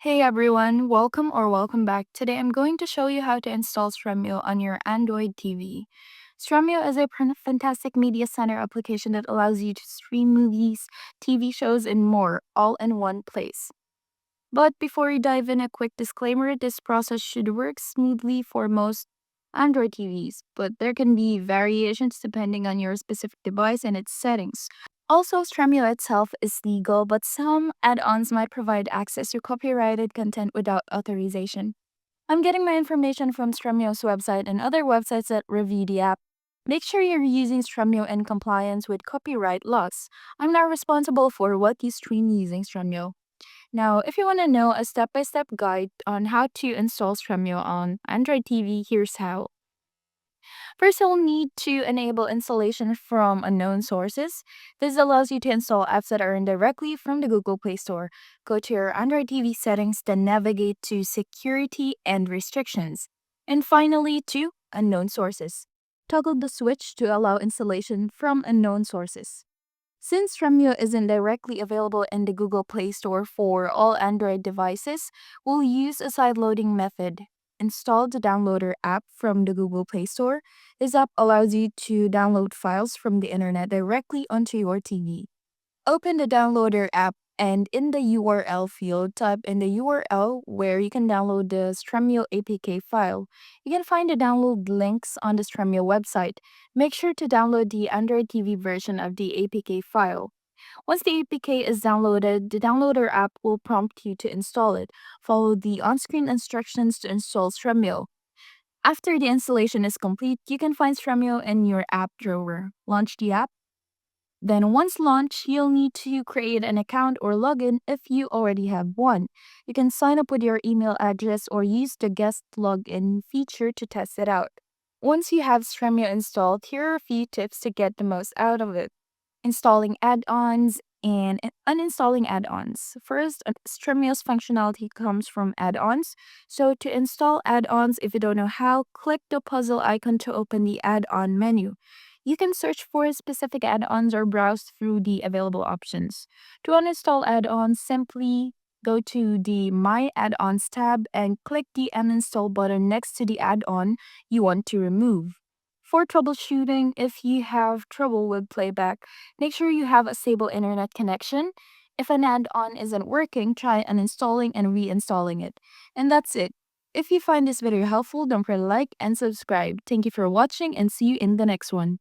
Hey everyone, welcome back. Today I'm going to show you how to install Stremio on your Android TV. Stremio is a fantastic media center application that allows you to stream movies, TV shows, and more all in one place. But before we dive in, a quick disclaimer: this process should work smoothly for most Android TVs, but there can be variations depending on your specific device and its settings. Also, Stremio itself is legal, but some add ons might provide access to copyrighted content without authorization. I'm getting my information from Stremio's website and other websites that review the app. Make sure you're using Stremio in compliance with copyright laws. I'm not responsible for what you stream using Stremio. Now, if you want to know a step by step guide on how to install Stremio on Android TV, here's how. First, you'll need to enable installation from unknown sources. This allows you to install apps that are directly from the Google Play Store. Go to your Android TV settings, then navigate to Security and Restrictions. And finally, to Unknown Sources. Toggle the switch to allow installation from unknown sources. Since Stremio isn't directly available in the Google Play Store for all Android devices, we'll use a sideloading method. Install the Downloader app from the Google Play Store. This app allows you to download files from the internet directly onto your TV. Open the Downloader app and in the URL field, type in the URL where you can download the Stremio APK file. You can find the download links on the Stremio website. Make sure to download the Android TV version of the APK file. Once the APK is downloaded, the Downloader app will prompt you to install it. Follow the on-screen instructions to install Stremio. After the installation is complete, you can find Stremio in your app drawer. Launch the app. Then once launched, you'll need to create an account or login if you already have one. You can sign up with your email address or use the guest login feature to test it out. Once you have Stremio installed, here are a few tips to get the most out of it. Installing add-ons and uninstalling add-ons. First, Stremio's functionality comes from add-ons. So to install add-ons, if you don't know how, click the puzzle icon to open the add-on menu. You can search for specific add-ons or browse through the available options. To uninstall add-ons, simply go to the My Add-ons tab and click the Uninstall button next to the add-on you want to remove. For troubleshooting, if you have trouble with playback, make sure you have a stable internet connection. If an add-on isn't working, try uninstalling and reinstalling it. And that's it. If you find this video helpful, don't forget to like and subscribe. Thank you for watching and see you in the next one.